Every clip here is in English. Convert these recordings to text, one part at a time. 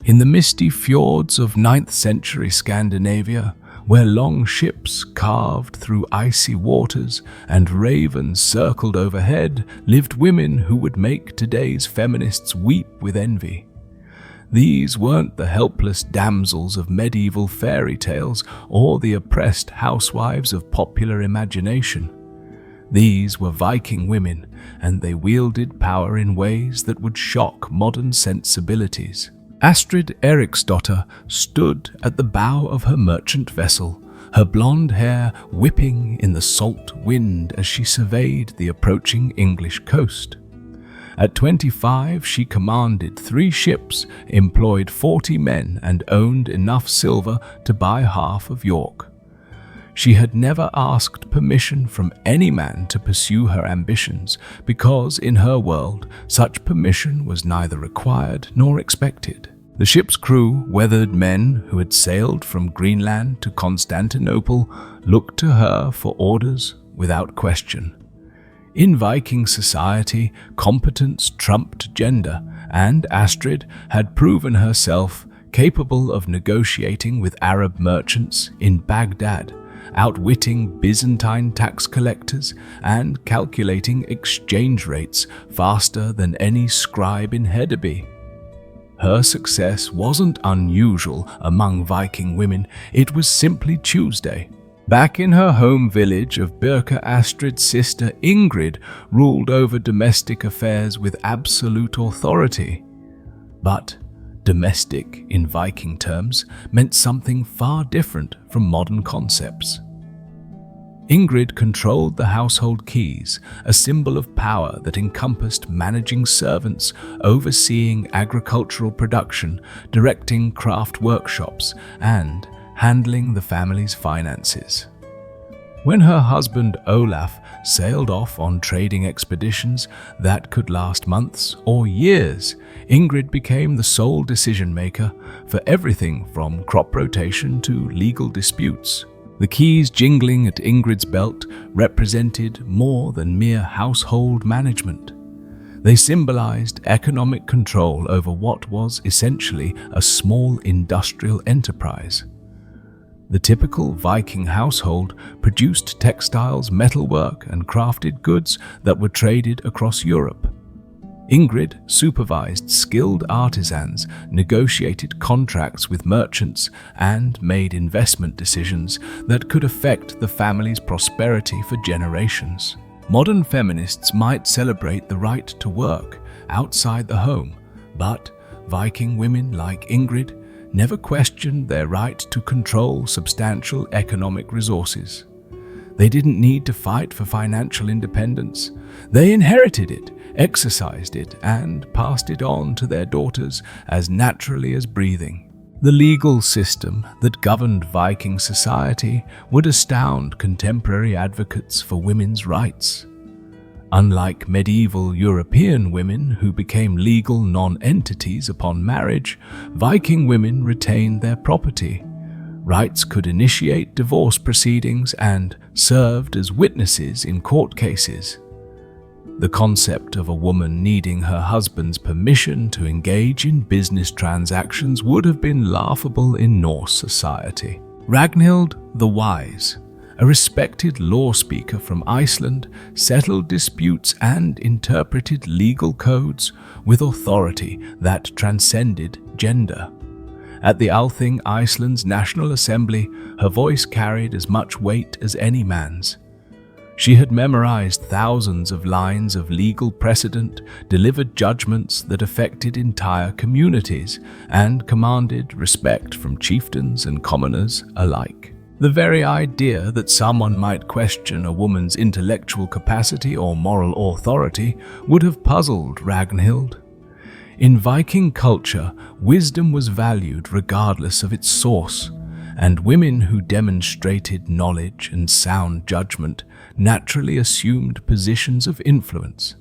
In the misty fjords of 9th century Scandinavia, where long ships carved through icy waters and ravens circled overhead, lived women who would make today's feminists weep with envy. These weren't the helpless damsels of medieval fairy tales or the oppressed housewives of popular imagination. These were Viking women, and they wielded power in ways that would shock modern sensibilities. Astrid Eriksdotter stood at the bow of her merchant vessel, her blonde hair whipping in the salt wind as she surveyed the approaching English coast. At 25, she commanded 3 ships, employed 40 men, and owned enough silver to buy half of York. She had never asked permission from any man to pursue her ambitions because, in her world, such permission was neither required nor expected. The ship's crew, weathered men who had sailed from Greenland to Constantinople, looked to her for orders without question. In Viking society, competence trumped gender, and Astrid had proven herself capable of negotiating with Arab merchants in Baghdad, outwitting Byzantine tax collectors and calculating exchange rates faster than any scribe in Hedeby. Her success wasn't unusual among Viking women, it was simply Tuesday. Back in her home village of Birka, Astrid's sister Ingrid ruled over domestic affairs with absolute authority. But domestic, in Viking terms, meant something far different from modern concepts. Ingrid controlled the household keys, a symbol of power that encompassed managing servants, overseeing agricultural production, directing craft workshops, and handling the family's finances. When her husband Olaf sailed off on trading expeditions that could last months or years, Ingrid became the sole decision-maker for everything from crop rotation to legal disputes. The keys jingling at Ingrid's belt represented more than mere household management. They symbolized economic control over what was essentially a small industrial enterprise. The typical Viking household produced textiles, metalwork, and crafted goods that were traded across Europe. Ingrid supervised skilled artisans, negotiated contracts with merchants, and made investment decisions that could affect the family's prosperity for generations. Modern feminists might celebrate the right to work outside the home, but Viking women like Ingrid never questioned their right to control substantial economic resources. They didn't need to fight for financial independence. They inherited it, exercised it, and passed it on to their daughters as naturally as breathing. The legal system that governed Viking society would astound contemporary advocates for women's rights. Unlike medieval European women who became legal non-entities upon marriage, Viking women retained their property. Rights could initiate divorce proceedings and served as witnesses in court cases. The concept of a woman needing her husband's permission to engage in business transactions would have been laughable in Norse society. Ragnhild the Wise, a respected law speaker from Iceland, settled disputes and interpreted legal codes with authority that transcended gender. At the Althing, Iceland's National Assembly, her voice carried as much weight as any man's. She had memorized thousands of lines of legal precedent, delivered judgments that affected entire communities, and commanded respect from chieftains and commoners alike. The very idea that someone might question a woman's intellectual capacity or moral authority would have puzzled Ragnhild. In Viking culture, wisdom was valued regardless of its source, and women who demonstrated knowledge and sound judgment naturally assumed positions of influence.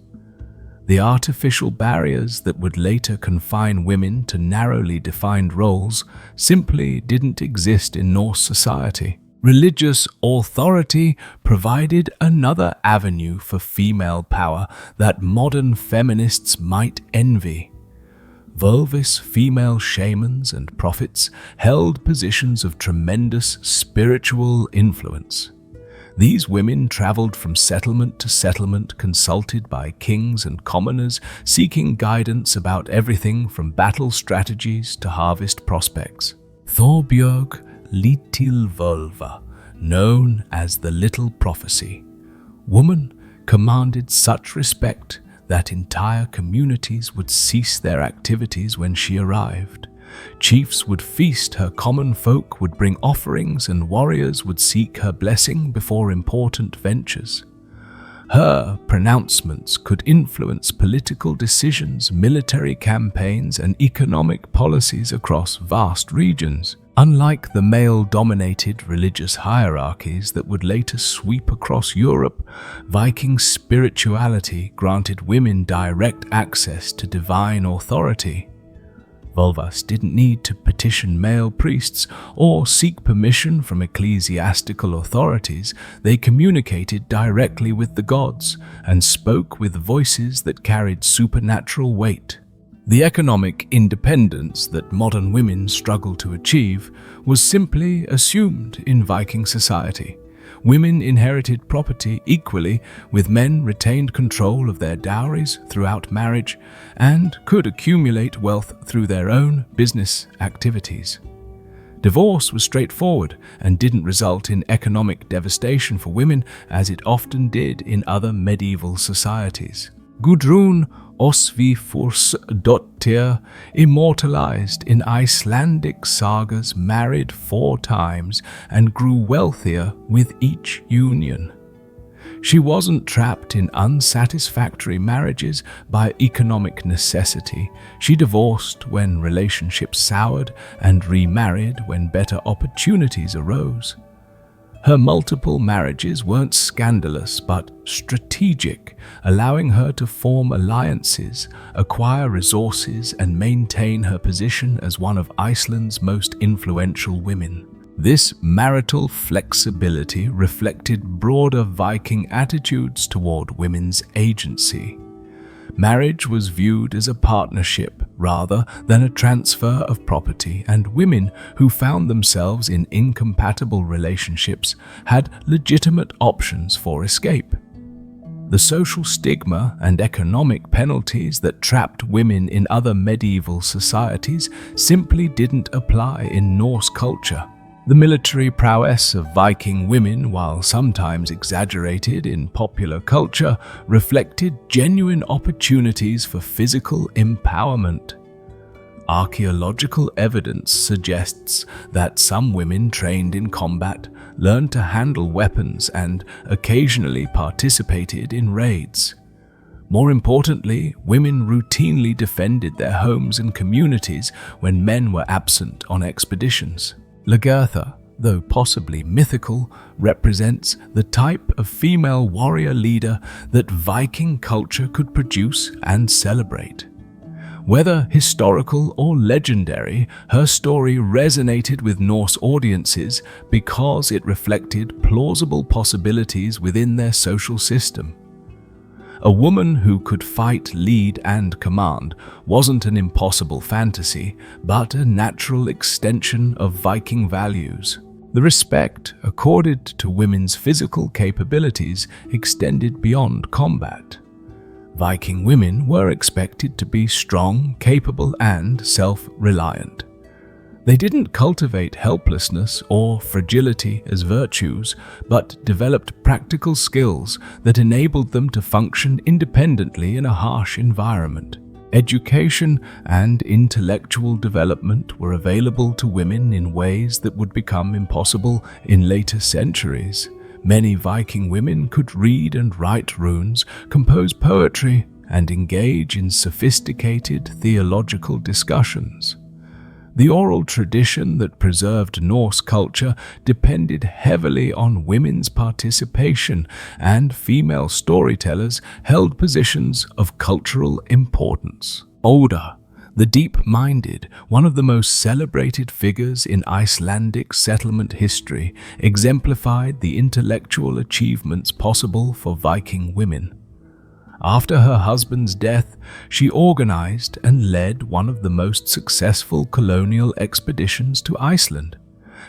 The artificial barriers that would later confine women to narrowly defined roles simply didn't exist in Norse society. Religious authority provided another avenue for female power that modern feminists might envy. Volvis female shamans and prophets held positions of tremendous spiritual influence. These women traveled from settlement to settlement, consulted by kings and commoners, seeking guidance about everything from battle strategies to harvest prospects. Thorbjörg Litilvolva, known as the Little Prophecy, woman commanded such respect that entire communities would cease their activities when she arrived. Chiefs would feast, her common folk would bring offerings, and warriors would seek her blessing before important ventures. Her pronouncements could influence political decisions, military campaigns, and economic policies across vast regions. Unlike the male-dominated religious hierarchies that would later sweep across Europe, Viking spirituality granted women direct access to divine authority. Volvas didn't need to petition male priests or seek permission from ecclesiastical authorities. They communicated directly with the gods and spoke with voices that carried supernatural weight. The economic independence that modern women struggle to achieve was simply assumed in Viking society. Women inherited property equally, with men retained control of their dowries throughout marriage and could accumulate wealth through their own business activities. Divorce was straightforward and didn't result in economic devastation for women as it often did in other medieval societies. Gudrun Osvífursdóttir, immortalized in Icelandic sagas, married 4 times and grew wealthier with each union. She wasn't trapped in unsatisfactory marriages by economic necessity. She divorced when relationships soured and remarried when better opportunities arose. Her multiple marriages weren't scandalous but strategic, allowing her to form alliances, acquire resources, and maintain her position as one of Iceland's most influential women. This marital flexibility reflected broader Viking attitudes toward women's agency. Marriage was viewed as a partnership rather than a transfer of property, and women who found themselves in incompatible relationships had legitimate options for escape. The social stigma and economic penalties that trapped women in other medieval societies simply didn't apply in Norse culture. The military prowess of Viking women, while sometimes exaggerated in popular culture, reflected genuine opportunities for physical empowerment. Archaeological evidence suggests that some women trained in combat learned to handle weapons and occasionally participated in raids. More importantly, women routinely defended their homes and communities when men were absent on expeditions. Lagertha, though possibly mythical, represents the type of female warrior leader that Viking culture could produce and celebrate. Whether historical or legendary, her story resonated with Norse audiences because it reflected plausible possibilities within their social system. A woman who could fight, lead, and command wasn't an impossible fantasy, but a natural extension of Viking values. The respect accorded to women's physical capabilities extended beyond combat. Viking women were expected to be strong, capable, and self-reliant. They didn't cultivate helplessness or fragility as virtues, but developed practical skills that enabled them to function independently in a harsh environment. Education and intellectual development were available to women in ways that would become impossible in later centuries. Many Viking women could read and write runes, compose poetry, and engage in sophisticated theological discussions. The oral tradition that preserved Norse culture depended heavily on women's participation, and female storytellers held positions of cultural importance. Oda, the deep-minded, one of the most celebrated figures in Icelandic settlement history, exemplified the intellectual achievements possible for Viking women. After her husband's death, she organized and led one of the most successful colonial expeditions to Iceland,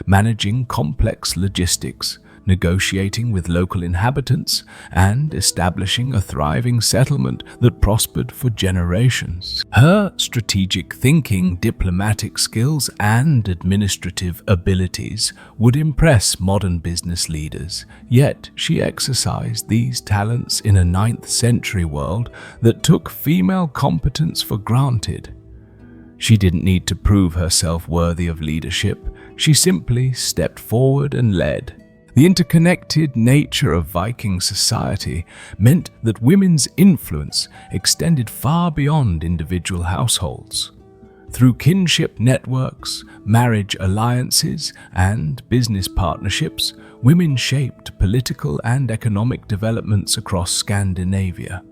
managing complex logistics, negotiating with local inhabitants, and establishing a thriving settlement that prospered for generations. Her strategic thinking, diplomatic skills, and administrative abilities would impress modern business leaders, yet she exercised these talents in a 9th century world that took female competence for granted. She didn't need to prove herself worthy of leadership, she simply stepped forward and led. The interconnected nature of Viking society meant that women's influence extended far beyond individual households. Through kinship networks, marriage alliances, and business partnerships, women shaped political and economic developments across Scandinavia.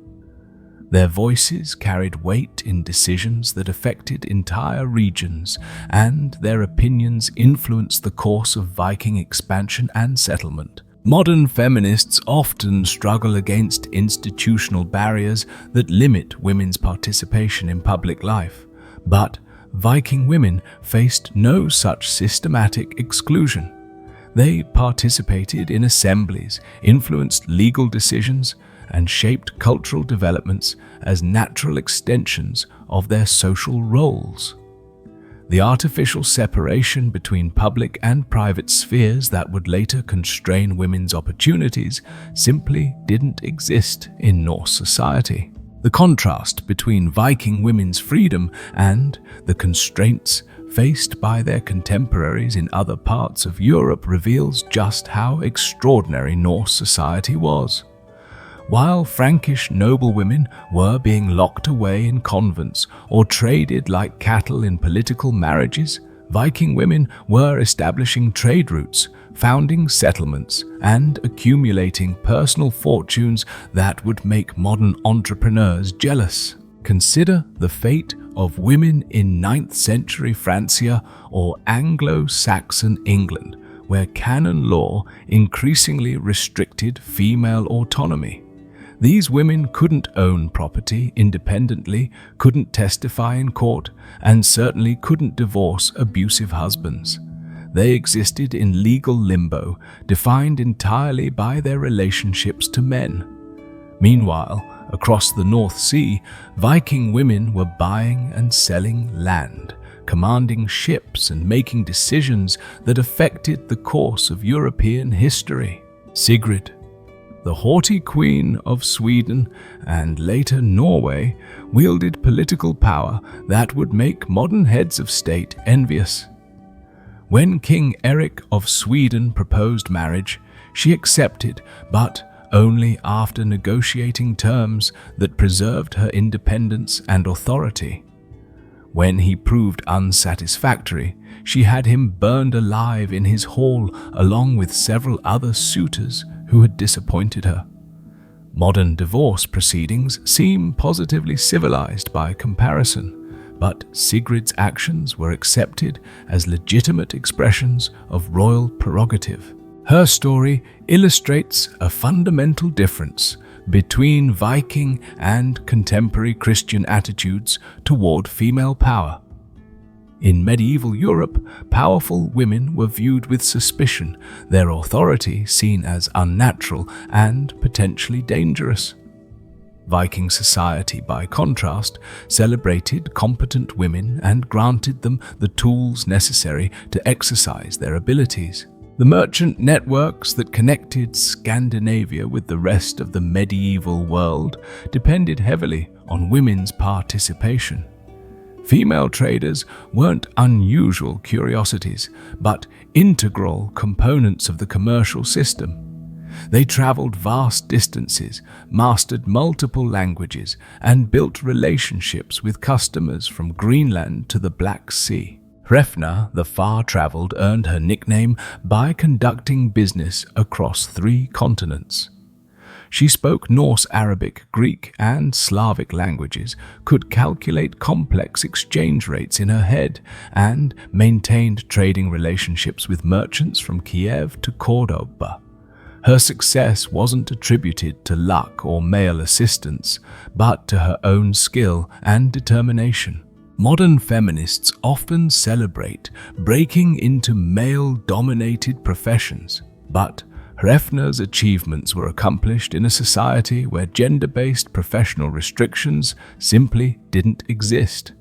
Their voices carried weight in decisions that affected entire regions, and their opinions influenced the course of Viking expansion and settlement. Modern feminists often struggle against institutional barriers that limit women's participation in public life, but Viking women faced no such systematic exclusion. They participated in assemblies, influenced legal decisions, and shaped cultural developments as natural extensions of their social roles. The artificial separation between public and private spheres that would later constrain women's opportunities simply didn't exist in Norse society. The contrast between Viking women's freedom and the constraints faced by their contemporaries in other parts of Europe reveals just how extraordinary Norse society was. While Frankish noblewomen were being locked away in convents or traded like cattle in political marriages, Viking women were establishing trade routes, founding settlements, and accumulating personal fortunes that would make modern entrepreneurs jealous. Consider the fate of women in 9th century Francia or Anglo-Saxon England, where canon law increasingly restricted female autonomy. These women couldn't own property independently, couldn't testify in court, and certainly couldn't divorce abusive husbands. They existed in legal limbo, defined entirely by their relationships to men. Meanwhile, across the North Sea, Viking women were buying and selling land, commanding ships, and making decisions that affected the course of European history. Sigrid, the haughty queen of Sweden and later Norway, wielded political power that would make modern heads of state envious. When King Eric of Sweden proposed marriage, she accepted, but only after negotiating terms that preserved her independence and authority. When he proved unsatisfactory, she had him burned alive in his hall along with several other suitors who had disappointed her. Modern divorce proceedings seem positively civilized by comparison, but Sigrid's actions were accepted as legitimate expressions of royal prerogative. Her story illustrates a fundamental difference between Viking and contemporary Christian attitudes toward female power. In medieval Europe, powerful women were viewed with suspicion, their authority seen as unnatural and potentially dangerous. Viking society, by contrast, celebrated competent women and granted them the tools necessary to exercise their abilities. The merchant networks that connected Scandinavia with the rest of the medieval world depended heavily on women's participation. Female traders weren't unusual curiosities, but integral components of the commercial system. They traveled vast distances, mastered multiple languages, and built relationships with customers from Greenland to the Black Sea. Hrefna, the far-traveled, earned her nickname by conducting business across 3 continents. She spoke Norse, Arabic, Greek, and Slavic languages, could calculate complex exchange rates in her head, and maintained trading relationships with merchants from Kiev to Cordoba. Her success wasn't attributed to luck or male assistance, but to her own skill and determination. Modern feminists often celebrate breaking into male-dominated professions, but Hrefna's achievements were accomplished in a society where gender-based professional restrictions simply didn't exist.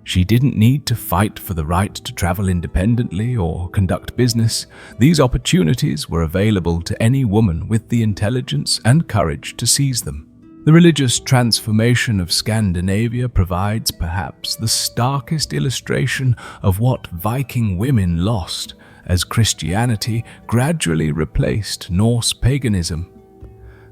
She didn't need to fight for the right to travel independently or conduct business. These opportunities were available to any woman with the intelligence and courage to seize them. The religious transformation of Scandinavia provides perhaps the starkest illustration of what Viking women lost as Christianity gradually replaced Norse paganism.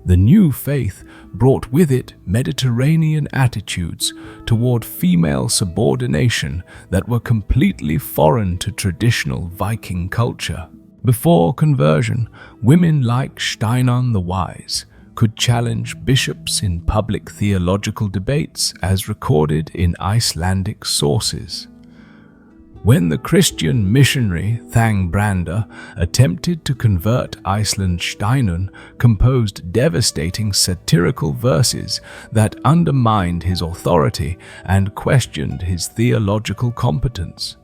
The new faith brought with it Mediterranean attitudes toward female subordination that were completely foreign to traditional Viking culture. Before conversion, women like Steinar the Wise could challenge bishops in public theological debates as recorded in Icelandic sources. When the Christian missionary Thangbranda attempted to convert Iceland, Steinar composed devastating satirical verses that undermined his authority and questioned his theological competence.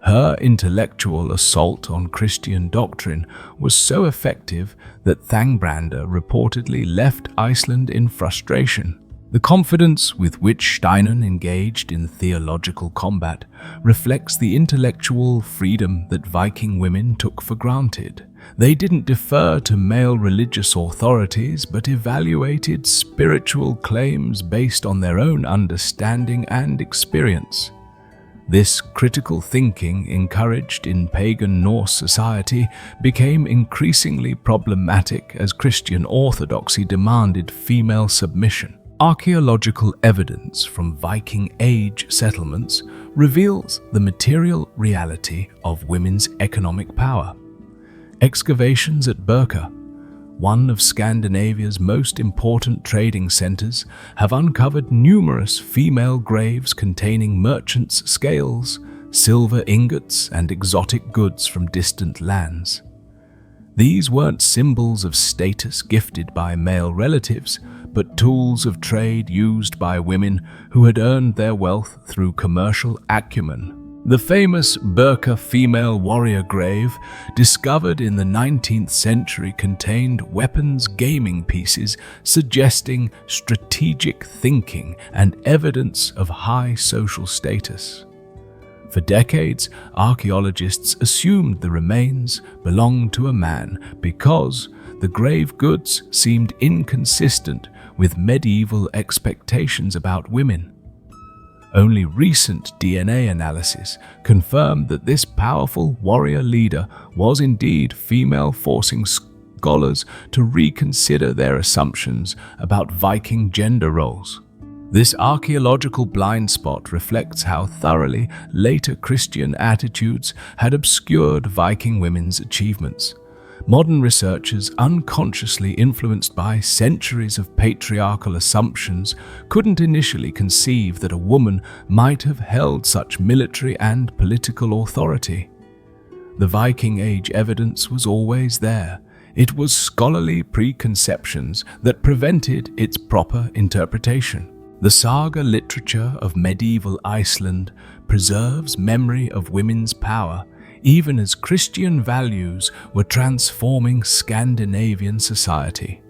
Her intellectual assault on Christian doctrine was so effective that Thangbranda reportedly left Iceland in frustration. The confidence with which Steinar engaged in theological combat reflects the intellectual freedom that Viking women took for granted. They didn't defer to male religious authorities, but evaluated spiritual claims based on their own understanding and experience. This critical thinking, encouraged in pagan Norse society, became increasingly problematic as Christian orthodoxy demanded female submission. Archaeological evidence from Viking Age settlements reveals the material reality of women's economic power. Excavations at Birka, one of Scandinavia's most important trading centers, have uncovered numerous female graves containing merchants' scales, silver ingots, and exotic goods from distant lands. These weren't symbols of status gifted by male relatives, but tools of trade used by women who had earned their wealth through commercial acumen. The famous Birka female warrior grave, discovered in the 19th century, contained weapons gaming pieces suggesting strategic thinking and evidence of high social status. For decades, archaeologists assumed the remains belonged to a man because the grave goods seemed inconsistent with medieval expectations about women. Only recent DNA analysis confirmed that this powerful warrior leader was indeed female, forcing scholars to reconsider their assumptions about Viking gender roles. This archaeological blind spot reflects how thoroughly later Christian attitudes had obscured Viking women's achievements. Modern researchers, unconsciously influenced by centuries of patriarchal assumptions, couldn't initially conceive that a woman might have held such military and political authority. The Viking Age evidence was always there. It was scholarly preconceptions that prevented its proper interpretation. The saga literature of medieval Iceland preserves memory of women's power, even as Christian values were transforming Scandinavian society.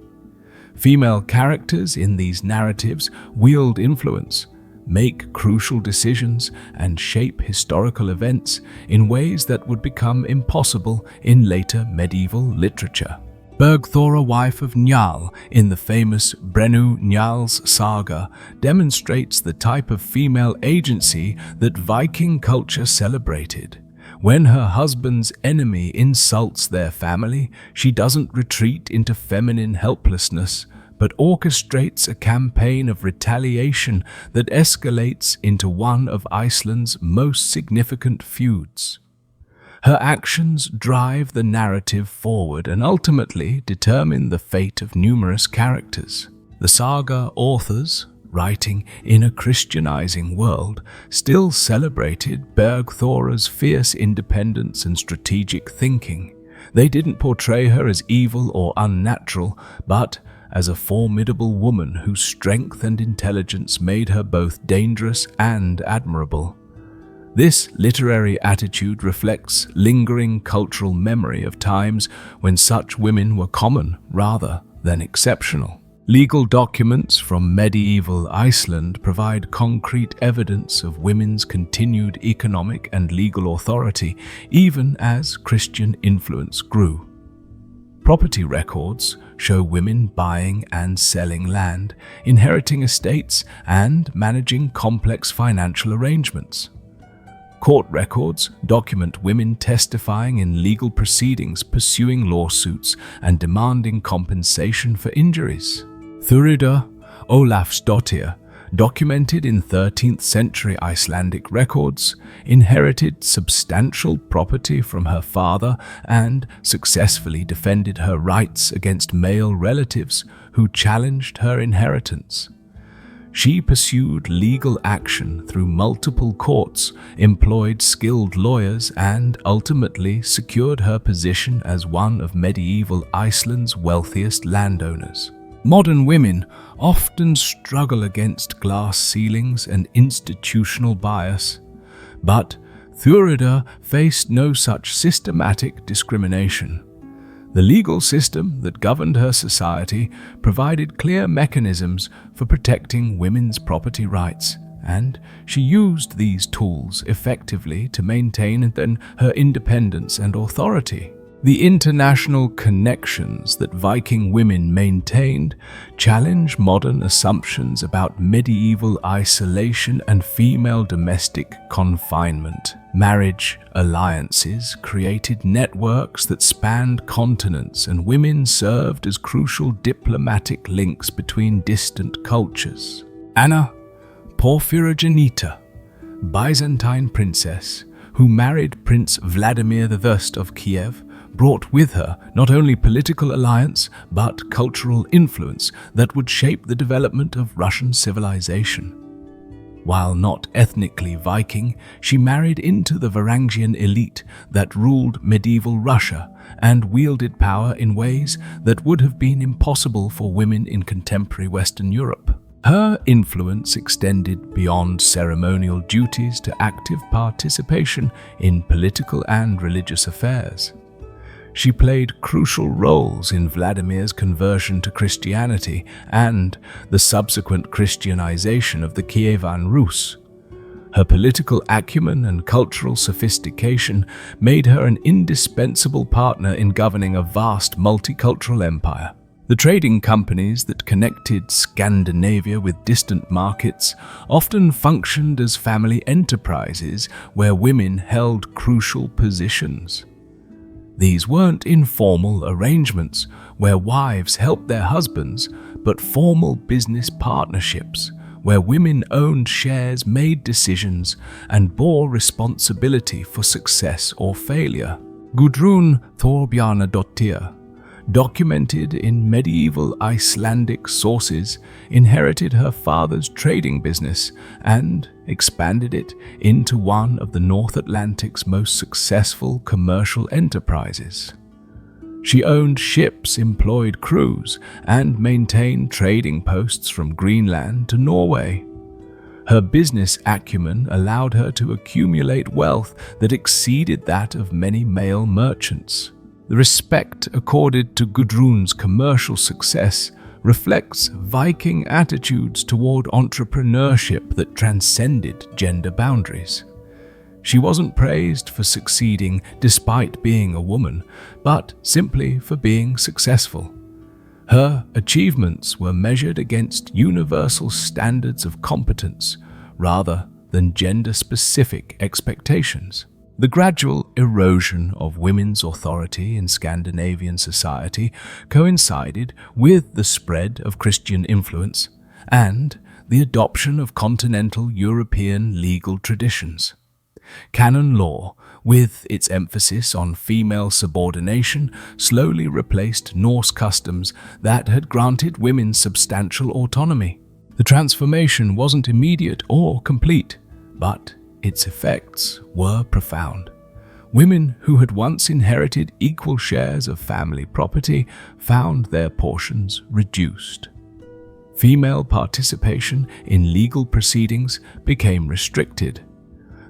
Female characters in these narratives wield influence, make crucial decisions, and shape historical events in ways that would become impossible in later medieval literature. Bergthora, wife of Njal, in the famous Brennu Njal's saga, demonstrates the type of female agency that Viking culture celebrated. When her husband's enemy insults their family, she doesn't retreat into feminine helplessness, but orchestrates a campaign of retaliation that escalates into one of Iceland's most significant feuds. Her actions drive the narrative forward and ultimately determine the fate of numerous characters. The saga authors, writing in a Christianizing world, still celebrated Bergthora's fierce independence and strategic thinking. They didn't portray her as evil or unnatural, but as a formidable woman whose strength and intelligence made her both dangerous and admirable. This literary attitude reflects lingering cultural memory of times when such women were common rather than exceptional. Legal documents from medieval Iceland provide concrete evidence of women's continued economic and legal authority, even as Christian influence grew. Property records show women buying and selling land, inheriting estates, and managing complex financial arrangements. Court records document women testifying in legal proceedings, pursuing lawsuits, and demanding compensation for injuries. Þuríður Ólafsdóttir, documented in 13th century Icelandic records, inherited substantial property from her father and successfully defended her rights against male relatives who challenged her inheritance. She pursued legal action through multiple courts, employed skilled lawyers, and ultimately secured her position as one of medieval Iceland's wealthiest landowners. Modern women often struggle against glass ceilings and institutional bias, but Þuríður faced no such systematic discrimination. The legal system that governed her society provided clear mechanisms for protecting women's property rights, and she used these tools effectively to maintain her independence and authority. The international connections that Viking women maintained challenge modern assumptions about medieval isolation and female domestic confinement. Marriage alliances created networks that spanned continents, and women served as crucial diplomatic links between distant cultures. Anna Porphyrogenita, Byzantine princess who married Prince Vladimir I of Kiev, brought with her not only political alliance but cultural influence that would shape the development of Russian civilization. While not ethnically Viking, she married into the Varangian elite that ruled medieval Russia and wielded power in ways that would have been impossible for women in contemporary Western Europe. Her influence extended beyond ceremonial duties to active participation in political and religious affairs. She played crucial roles in Vladimir's conversion to Christianity and the subsequent Christianization of the Kievan Rus. Her political acumen and cultural sophistication made her an indispensable partner in governing a vast multicultural empire. The trading companies that connected Scandinavia with distant markets often functioned as family enterprises where women held crucial positions. These weren't informal arrangements where wives helped their husbands, but formal business partnerships where women owned shares, made decisions, and bore responsibility for success or failure. Gudrun Thorbjarnadóttir, documented in medieval Icelandic sources, inherited her father's trading business and expanded it into one of the North Atlantic's most successful commercial enterprises. She owned ships, employed crews, and maintained trading posts from Greenland to Norway. Her business acumen allowed her to accumulate wealth that exceeded that of many male merchants. The respect accorded to Gudrun's commercial success reflects Viking attitudes toward entrepreneurship that transcended gender boundaries. She wasn't praised for succeeding despite being a woman, but simply for being successful. Her achievements were measured against universal standards of competence rather than gender-specific expectations. The gradual erosion of women's authority in Scandinavian society coincided with the spread of Christian influence and the adoption of continental European legal traditions. Canon law, with its emphasis on female subordination, slowly replaced Norse customs that had granted women substantial autonomy. The transformation wasn't immediate or complete, but its effects were profound. Women who had once inherited equal shares of family property found their portions reduced. Female participation in legal proceedings became restricted.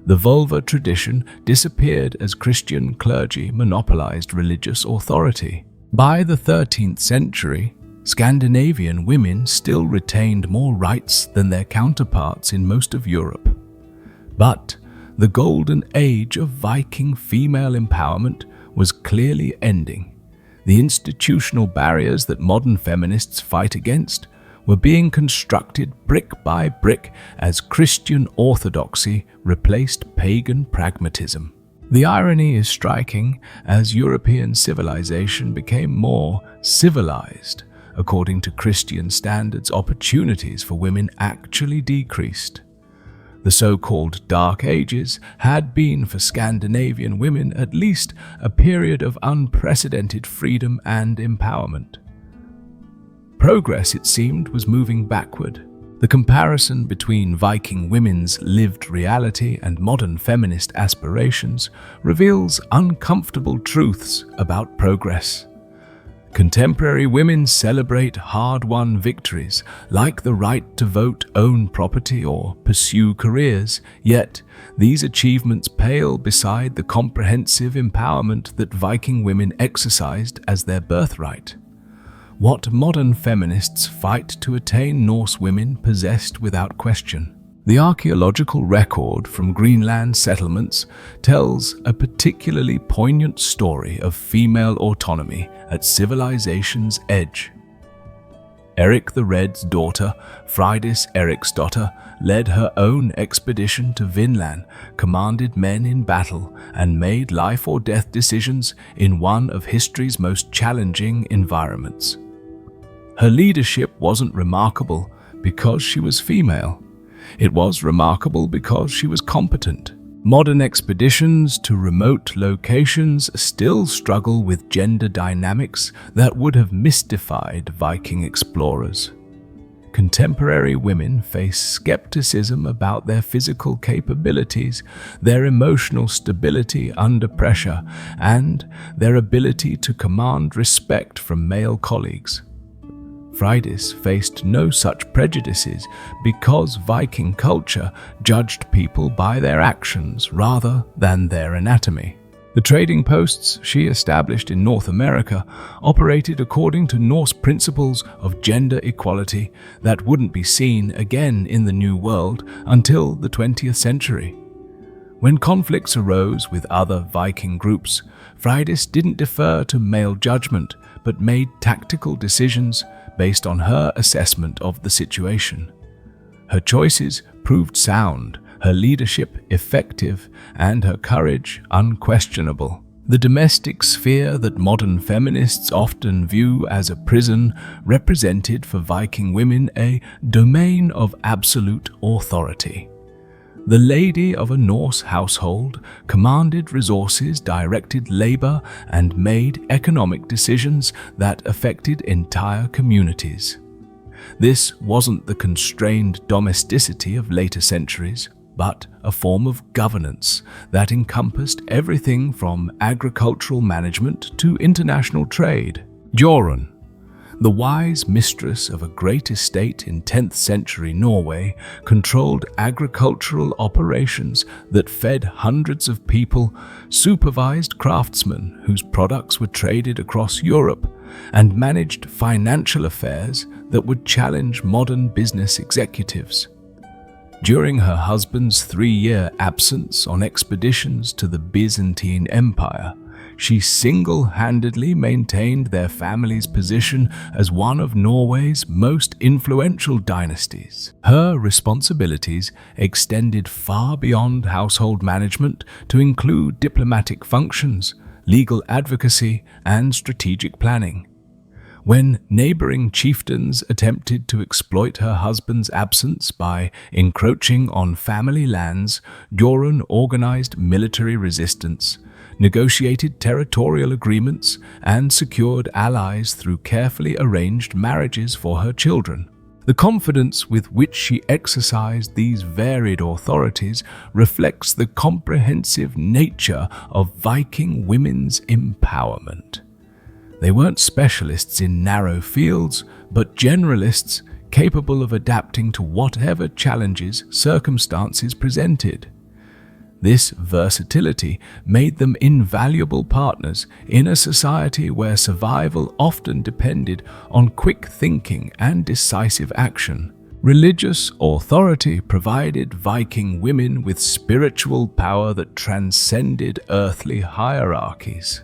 The vulva tradition disappeared as Christian clergy monopolized religious authority. By the 13th century, Scandinavian women still retained more rights than their counterparts in most of Europe. But the golden age of Viking female empowerment was clearly ending. The institutional barriers that modern feminists fight against were being constructed brick by brick as Christian orthodoxy replaced pagan pragmatism. The irony is striking as European civilization became more civilized. According to Christian standards, opportunities for women actually decreased. The so-called Dark Ages had been for Scandinavian women at least a period of unprecedented freedom and empowerment. Progress, it seemed, was moving backward. The comparison between Viking women's lived reality and modern feminist aspirations reveals uncomfortable truths about progress. Contemporary women celebrate hard-won victories, like the right to vote, own property, or pursue careers, yet these achievements pale beside the comprehensive empowerment that Viking women exercised as their birthright. What modern feminists fight to attain Norse women possessed without question. The archaeological record from Greenland settlements tells a particularly poignant story of female autonomy at civilization's edge. Eric the Red's daughter, Freydis Eriksdotter, led her own expedition to Vinland, commanded men in battle, and made life or death decisions in one of history's most challenging environments. Her leadership wasn't remarkable because she was female. It was remarkable because she was competent. Modern expeditions to remote locations still struggle with gender dynamics that would have mystified Viking explorers. Contemporary women face skepticism about their physical capabilities, their emotional stability under pressure, and their ability to command respect from male colleagues. Freydis faced no such prejudices because Viking culture judged people by their actions rather than their anatomy. The trading posts she established in North America operated according to Norse principles of gender equality that wouldn't be seen again in the New World until the 20th century. When conflicts arose with other Viking groups, Freydis didn't defer to male judgment but made tactical decisions based on her assessment of the situation. Her choices proved sound, her leadership effective, and her courage unquestionable. The domestic sphere that modern feminists often view as a prison represented for Viking women a domain of absolute authority. The lady of a Norse household commanded resources, directed labor, and made economic decisions that affected entire communities. This wasn't the constrained domesticity of later centuries, but a form of governance that encompassed everything from agricultural management to international trade. Jorunn, the wise mistress of a great estate in 10th century Norway, controlled agricultural operations that fed hundreds of people, supervised craftsmen whose products were traded across Europe, and managed financial affairs that would challenge modern business executives. During her husband's 3-year absence on expeditions to the Byzantine Empire, she single-handedly maintained their family's position as one of Norway's most influential dynasties. Her responsibilities extended far beyond household management to include diplomatic functions, legal advocacy, and strategic planning. When neighboring chieftains attempted to exploit her husband's absence by encroaching on family lands, Jorunn organized military resistance, negotiated territorial agreements, and secured allies through carefully arranged marriages for her children. The confidence with which she exercised these varied authorities reflects the comprehensive nature of Viking women's empowerment. They weren't specialists in narrow fields, but generalists capable of adapting to whatever challenges circumstances presented. This versatility made them invaluable partners in a society where survival often depended on quick thinking and decisive action. Religious authority provided Viking women with spiritual power that transcended earthly hierarchies.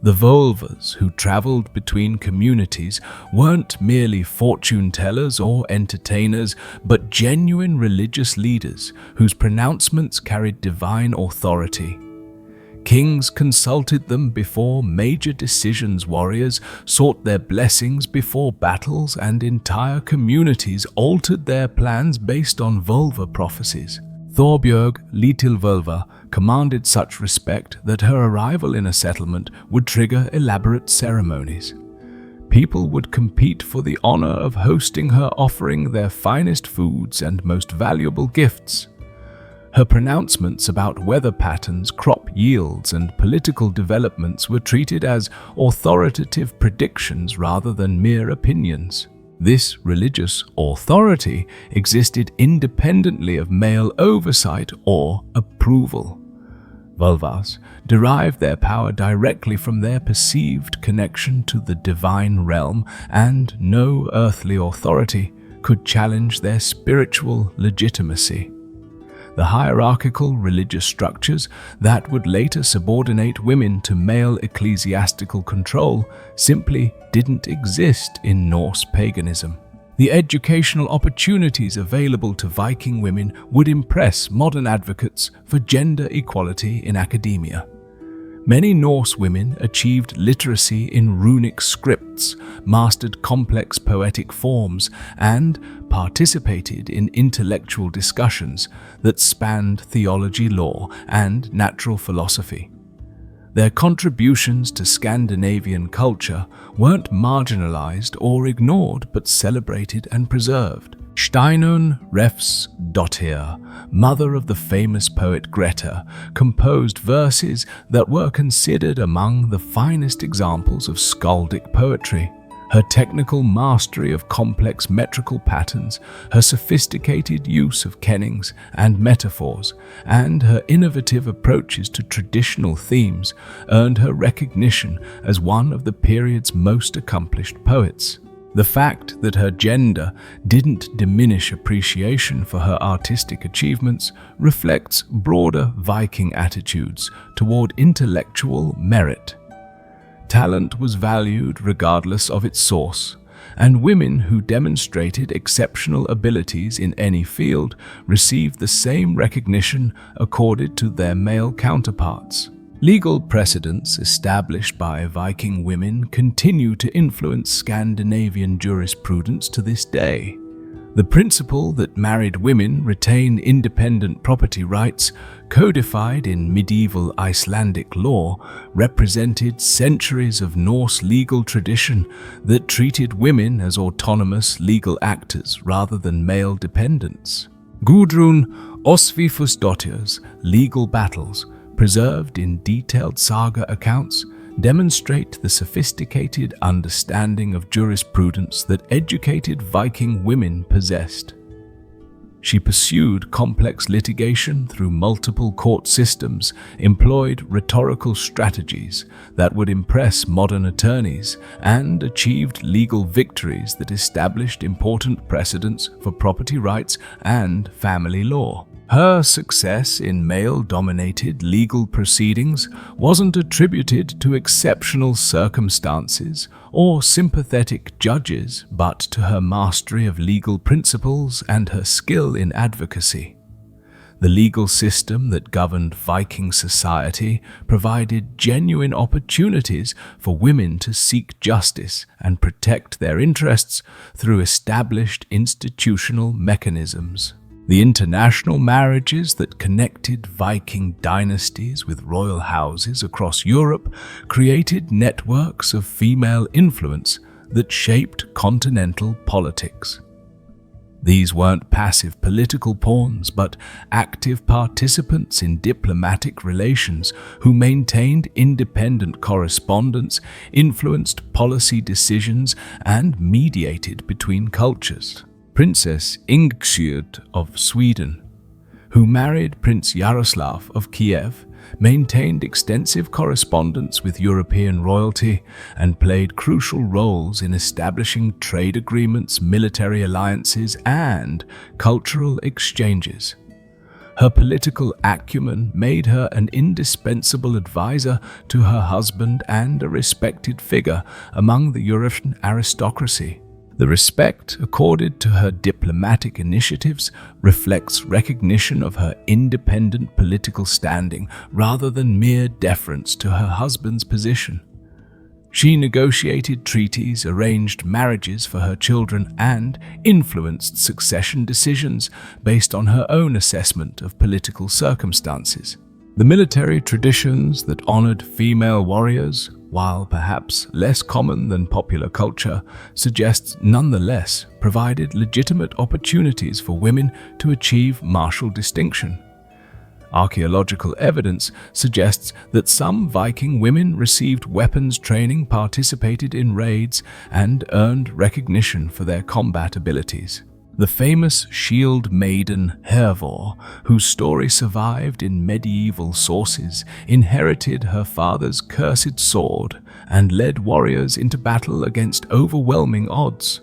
The Volvas, who traveled between communities, weren't merely fortune tellers or entertainers, but genuine religious leaders whose pronouncements carried divine authority. Kings consulted them before major decisions, warriors sought their blessings before battles, and entire communities altered their plans based on Volva prophecies. Thorbjörg Litilvolva commanded such respect that her arrival in a settlement would trigger elaborate ceremonies. People would compete for the honor of hosting her, offering their finest foods and most valuable gifts. Her pronouncements about weather patterns, crop yields, and political developments were treated as authoritative predictions rather than mere opinions. This religious authority existed independently of male oversight or approval. Volvas derived their power directly from their perceived connection to the divine realm, and no earthly authority could challenge their spiritual legitimacy. The hierarchical religious structures that would later subordinate women to male ecclesiastical control simply didn't exist in Norse paganism. The educational opportunities available to Viking women would impress modern advocates for gender equality in academia. Many Norse women achieved literacy in runic scripts, mastered complex poetic forms, and participated in intellectual discussions that spanned theology, law, and natural philosophy. Their contributions to Scandinavian culture weren't marginalized or ignored, but celebrated and preserved. Steinunn Refsdottir, mother of the famous poet Greta, composed verses that were considered among the finest examples of skaldic poetry. Her technical mastery of complex metrical patterns, her sophisticated use of kennings and metaphors, and her innovative approaches to traditional themes earned her recognition as one of the period's most accomplished poets. The fact that her gender didn't diminish appreciation for her artistic achievements reflects broader Viking attitudes toward intellectual merit. Talent was valued regardless of its source, and women who demonstrated exceptional abilities in any field received the same recognition accorded to their male counterparts. Legal precedents established by Viking women continue to influence Scandinavian jurisprudence to this day. The principle that married women retain independent property rights, codified in medieval Icelandic law, represented centuries of Norse legal tradition that treated women as autonomous legal actors rather than male dependents. Gudrun Osvifusdottir's legal battles, preserved in detailed saga accounts, demonstrate the sophisticated understanding of jurisprudence that educated Viking women possessed. She pursued complex litigation through multiple court systems, employed rhetorical strategies that would impress modern attorneys, and achieved legal victories that established important precedents for property rights and family law. Her success in male-dominated legal proceedings wasn't attributed to exceptional circumstances or sympathetic judges, but to her mastery of legal principles and her skill in advocacy. The legal system that governed Viking society provided genuine opportunities for women to seek justice and protect their interests through established institutional mechanisms. The international marriages that connected Viking dynasties with royal houses across Europe created networks of female influence that shaped continental politics. These weren't passive political pawns, but active participants in diplomatic relations who maintained independent correspondence, influenced policy decisions, and mediated between cultures. Princess Ingrid of Sweden, who married Prince Yaroslav of Kiev, maintained extensive correspondence with European royalty and played crucial roles in establishing trade agreements, military alliances, and cultural exchanges. Her political acumen made her an indispensable advisor to her husband and a respected figure among the European aristocracy. The respect accorded to her diplomatic initiatives reflects recognition of her independent political standing rather than mere deference to her husband's position. She negotiated treaties, arranged marriages for her children, and influenced succession decisions based on her own assessment of political circumstances. The military traditions that honored female warriors, while perhaps less common than popular culture, suggests nonetheless provided legitimate opportunities for women to achieve martial distinction. Archaeological evidence suggests that some Viking women received weapons training, participated in raids, and earned recognition for their combat abilities. The famous shield maiden Hervor, whose story survived in medieval sources, inherited her father's cursed sword and led warriors into battle against overwhelming odds.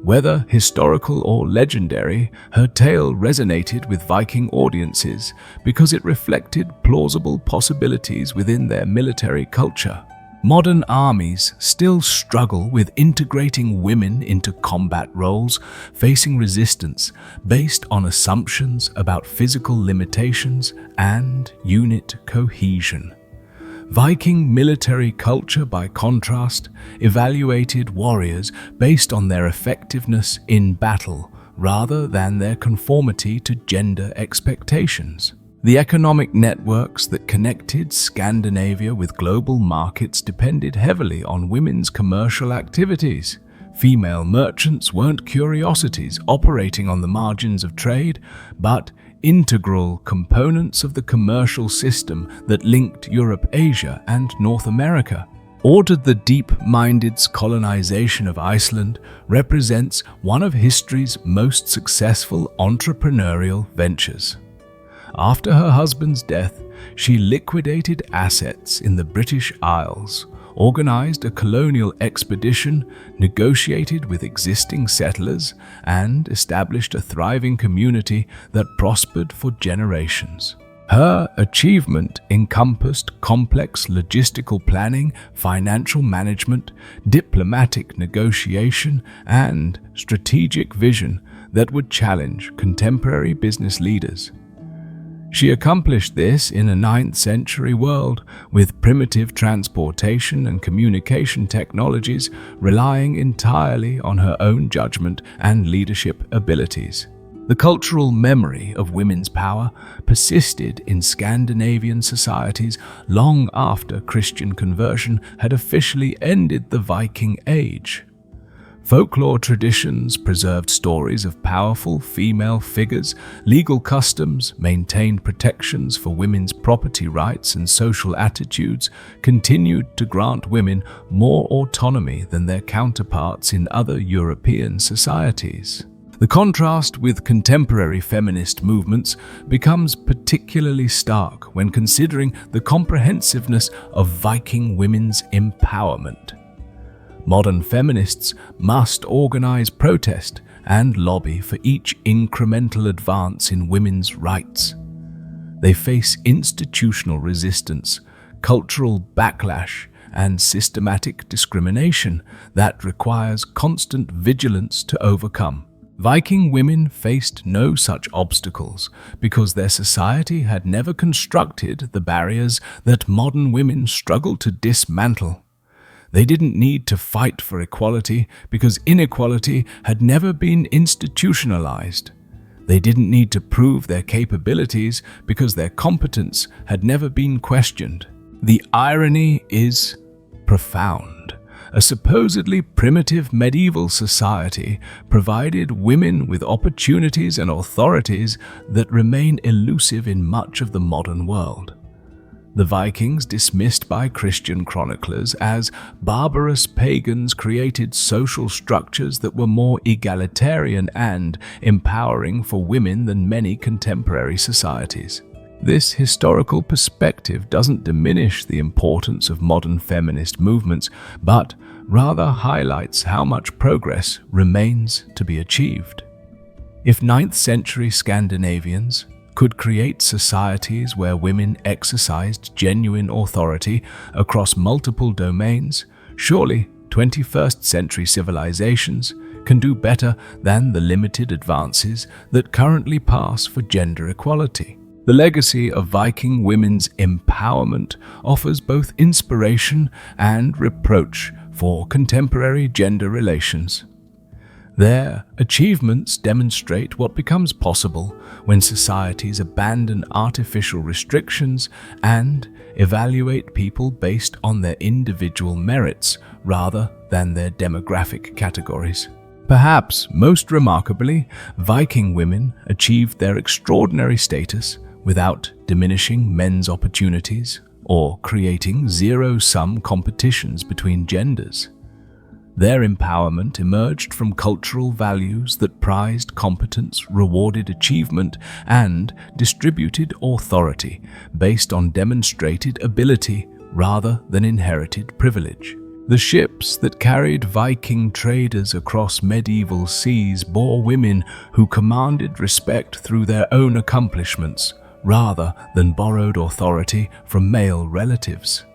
Whether historical or legendary, her tale resonated with Viking audiences because it reflected plausible possibilities within their military culture. Modern armies still struggle with integrating women into combat roles, facing resistance based on assumptions about physical limitations and unit cohesion. Viking military culture, by contrast, evaluated warriors based on their effectiveness in battle rather than their conformity to gender expectations. The economic networks that connected Scandinavia with global markets depended heavily on women's commercial activities. Female merchants weren't curiosities operating on the margins of trade, but integral components of the commercial system that linked Europe, Asia, and North America. Ordered the deep-minded colonization of Iceland represents one of history's most successful entrepreneurial ventures. After her husband's death, she liquidated assets in the British Isles, organized a colonial expedition, negotiated with existing settlers, and established a thriving community that prospered for generations. Her achievement encompassed complex logistical planning, financial management, diplomatic negotiation, and strategic vision that would challenge contemporary business leaders. She accomplished this in a 9th century world with primitive transportation and communication technologies relying entirely on her own judgment and leadership abilities. The cultural memory of women's power persisted in Scandinavian societies long after Christian conversion had officially ended the Viking Age. Folklore traditions preserved stories of powerful female figures, legal customs maintained protections for women's property rights, and social attitudes continued to grant women more autonomy than their counterparts in other European societies. The contrast with contemporary feminist movements becomes particularly stark when considering the comprehensiveness of Viking women's empowerment. Modern feminists must organize protest and lobby for each incremental advance in women's rights. They face institutional resistance, cultural backlash, and systematic discrimination that requires constant vigilance to overcome. Viking women faced no such obstacles because their society had never constructed the barriers that modern women struggle to dismantle. They didn't need to fight for equality because inequality had never been institutionalized. They didn't need to prove their capabilities because their competence had never been questioned. The irony is profound. a supposedly primitive medieval society provided women with opportunities and authorities that remain elusive in much of the modern world. The Vikings, dismissed by Christian chroniclers as barbarous pagans, created social structures that were more egalitarian and empowering for women than many contemporary societies. This historical perspective doesn't diminish the importance of modern feminist movements, but rather highlights how much progress remains to be achieved. If 9th century Scandinavians could create societies where women exercised genuine authority across multiple domains, surely 21st century civilizations can do better than the limited advances that currently pass for gender equality. The legacy of Viking women's empowerment offers both inspiration and reproach for contemporary gender relations. Their achievements demonstrate what becomes possible when societies abandon artificial restrictions and evaluate people based on their individual merits rather than their demographic categories. Perhaps most remarkably, Viking women achieved their extraordinary status without diminishing men's opportunities or creating zero-sum competitions between genders. Their empowerment emerged from cultural values that prized competence, rewarded achievement, and distributed authority based on demonstrated ability rather than inherited privilege. The ships that carried Viking traders across medieval seas bore women who commanded respect through their own accomplishments rather than borrowed authority from male relatives.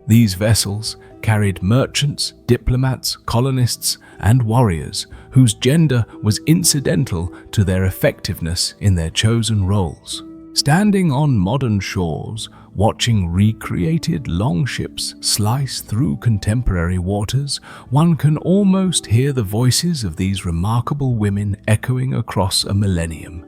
These vessels carried merchants, diplomats, colonists, and warriors whose gender was incidental to their effectiveness in their chosen roles. Standing on modern shores, watching recreated longships slice through contemporary waters, one can almost hear the voices of these remarkable women echoing across a millennium.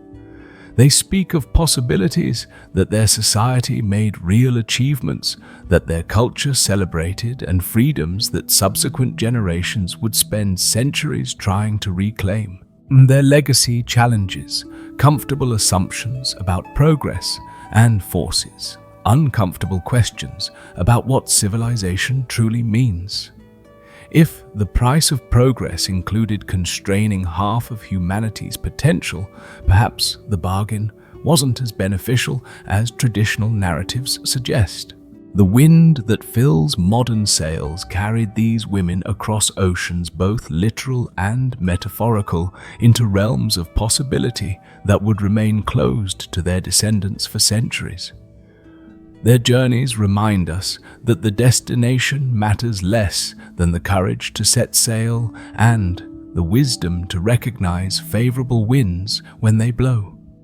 They speak of possibilities, that their society made real achievements, that their culture celebrated, and freedoms that subsequent generations would spend centuries trying to reclaim. Their legacy challenges comfortable assumptions about progress and forces uncomfortable questions about what civilization truly means. If the price of progress included constraining half of humanity's potential, perhaps the bargain wasn't as beneficial as traditional narratives suggest. The wind that fills modern sails carried these women across oceans, both literal and metaphorical, into realms of possibility that would remain closed to their descendants for centuries. Their journeys remind us that the destination matters less than the courage to set sail and the wisdom to recognize favorable winds when they blow.